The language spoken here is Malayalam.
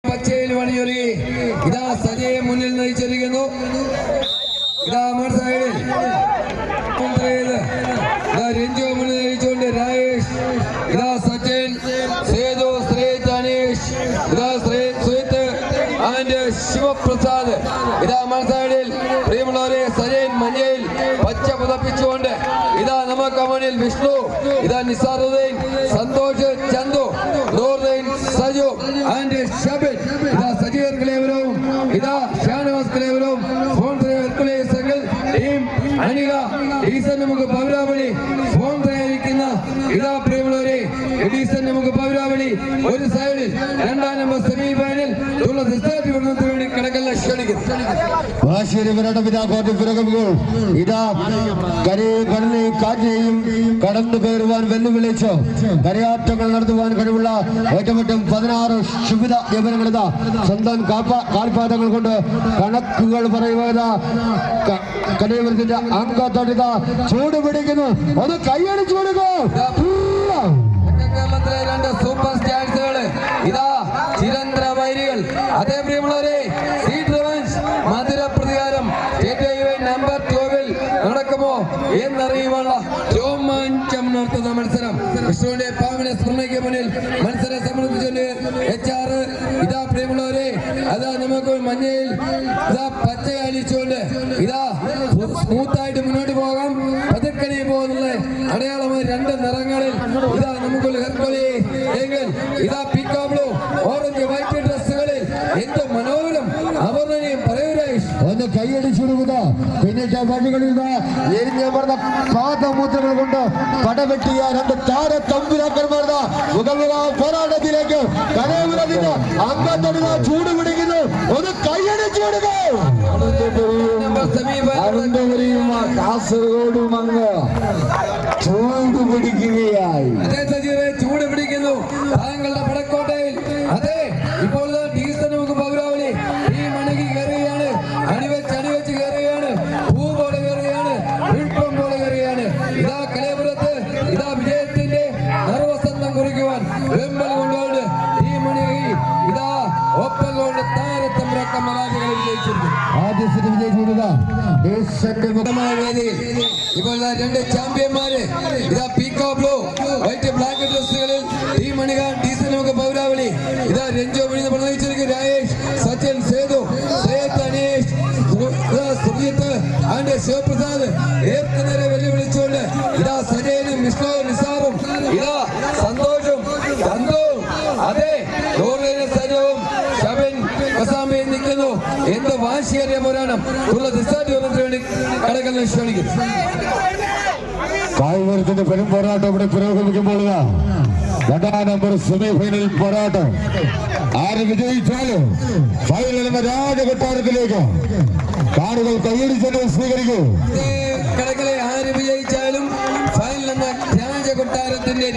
പച്ചയിൽ വണിയൊരുങ്ങി ഇതാ സജയെ മുന്നിൽ നയിച്ചിരിക്കുന്നു. ഇതാ സൈഡിൽ രഞ്ജു മുന്നിൽ നയിച്ചുകൊണ്ട് രാജേഷ്, ഇതാ സച്ചിൻ, സേതു, ശ്രീ ധനേഷ്, ഇതാ സുഹിത്ത് ആൻഡ് ശിവപ്രസാദ്. ഇതാ സൈഡിൽ പ്രിയമുള്ളവരെ സജയൻ മഞ്ഞയിൽ പച്ച പുതപ്പിച്ചുകൊണ്ട് ഇതാ നമുക്ക് മുന്നിൽ വിഷ്ണു, ഇതാ നിസാറുദ്ദീൻ, സന്തോഷ്, ചന്തു, നൂറുദ്ദീൻ, സജു ആൻഡ് ഷബിൻ. ഇതാ സജീർ ക്ലേവരവും ഇതാ ഷാനവാസ് ക്ലേവരവും ടീം അനിക ഡീസൻ നമുക്ക് പൗരാവളി ഫോൺ തയ്യാറിക്കുന്ന ഇതാ പ്രിയമുള്ളവരെ എഡീസൺ നമുക്ക് പൗരാവളി ഒരു സൈഡിൽ രണ്ടാം നമ്പർ സെമി ഫൈനൽ വേണ്ടി കിടക്കല്ല ക്ഷണിക്കും. ഇതാ കരയും കാറ്റിനെയും കടന്നു കയറുവാൻ വെല്ലുവിളിച്ച് കരയാറ്റങ്ങൾ നടത്തുവാൻ കഴിവുള്ള ഏറ്റവും 16 ശുഭിത യവനങ്ങളിതാ സ്വന്തം കാൽപാദങ്ങൾ കൊണ്ട് കണക്കുകൾ പറയുക. കലയവരത്തിന്റെ അംഗത്തോടിത ചൂട് പിടിക്കുന്നു. ഒന്ന് കൈയടിച്ചു കൊടുക്കൂ. കേരളത്തിലെ 2 സൂപ്പർ സ്റ്റാർസുകള് ഇതാ ചിരന്തര വൈരികൾ. അതേ പ്രിയമുള്ളവരെ സീറ്റ് റിവഞ്ച് മധുര പ്രതികാരം നമ്പർ 12 നടക്കുമോ എന്നറിയുവാനുള്ള രോമാഞ്ചം നടത്തുന്ന മത്സരം. വിഷ്ണുവിന്റെ പാവന സ്മരണയ്ക്ക് മുന്നിൽ മത്സരം സംബന്ധിച്ചുകൊണ്ട് HR ഇതാ പ്രിയമുള്ളവരെ അതാ നമുക്ക് മഞ്ഞയിൽ ഇതാ പച്ച അലിച്ചുകൊണ്ട് ഇതാ സ്മൂത്തായിട്ട് മുന്നോട്ട് പോകാം. പതുക്കനെ പോകുന്നുള്ള അടയാളമായി 2 നിറങ്ങളിൽ ഇതാ നമുക്ക് ഹെർക്കുലി എങ്കിൽ ഇതാ പീക്കോ ബ്ലൂ ഓറഞ്ച് വൈറ്റ് ഡ്രസ്സുകളിൽ എന്ത് മനോഹരം അവർണ്ണനയും പറയൂരായി ഒന്ന് കൈയടിച്ചു കൊടുക്കുക. പിന്നിട്ട് വഴികളിൽ എരിഞ്ഞമർന്ന പാദമുദ്രകൾ കൊണ്ട് പടവെട്ടിയ 2 താര തമ്പുരാക്കന്മാർ പോരാട്ടത്തിലേക്ക് കലയവരത്തിന്റെ അംഗത്തൊടുക ചൂട് പിടിക്കുന്നു. ഒന്ന് കൈയടിച്ചു കൊടുക്കുക. കാസർഗോഡും അങ്ങ് ചൂട് പിടിക്കുകയായി. അതേ സജീവെ ചൂട് പിടിക്കുന്നു താങ്കളുടെ പടക്കോട്ടയിൽ. അതെ ഇപ്പോൾ ഡീസൽ നമുക്ക് പൗരാവലി ഈ മണിക്ക് കയറുകയാണ്. അണിവെച്ച് കയറുകയാണ്. പൂ പോലെ കയറുകയാണ്. പുഷ്പം പോലെ കയറുകയാണ്. ഇതാ കലയപുരത്ത് ഇതാ വിജയത്തിന്റെ നർവസന്തം കുറിക്കുവാൻ വെമ്പൽ കൊണ്ടുകൊണ്ട് ഈ മണികി ഇതാ ഒപ്പം കൊണ്ട് താരത്തമ്പ്രക്കം മരാജികളെ വിജയിച്ചിരിക്കുന്നു. ആദ്യ സെറ്റ് വിജയിച്ചിരിക്കുക വേദിയിൽ ഇപ്പോൾ 2 ചാമ്പ്യന്മാര് ഇതാ പീക്കോ ബ്ലൂ വൈറ്റ് ബ്ലാക്ക് ഡ്രസ്സുകളിൽ ഈ മണിക ഡീസൽ നമുക്ക് പൗരാവലി ഇതാ രഞ്ജു വിളിന്ന് പ്രണയിച്ചിരിക്കും. രാജേഷ്, സച്ചിൻ, സേതു, ധനേഷ്, സുജിത്ത് ആൻഡ് ശിവപ്രസാദ് ഏർക്കുനേരെ വെല്ലുവിളിച്ചുകൊണ്ട് ഇതാ സജയനും വിഷ്ണു നിസാറും ഇതാ സന്തോഷും ചന്തുവും അതെ സജവും ഷബിൻ കസാമയിൽ നിൽക്കുന്നു. എന്ത് വാശിയേറിയ പോരാട്ടം വേണ്ടി കടകളിൽ ക്ഷണിക്കും. കാൽവരത്തിന്റെ പെരും പോരാട്ടം ഇവിടെ പുരോഗമിക്കുമ്പോൾ 2ാം നമ്പർ സെമി ഫൈനൽ പോരാട്ടം. ആര് വിജയിച്ചാലും ഫൈനൽ എന്ന രാജകൊട്ടാരത്തിലേക്ക് കാണികൾ കൈയടിച്ചത് സ്വീകരിക്കൂ. കടകളെ ആര് വിജയിച്ചാലും ഫൈനൽ എന്ന രാജകൊട്ടാരത്തിന്റെ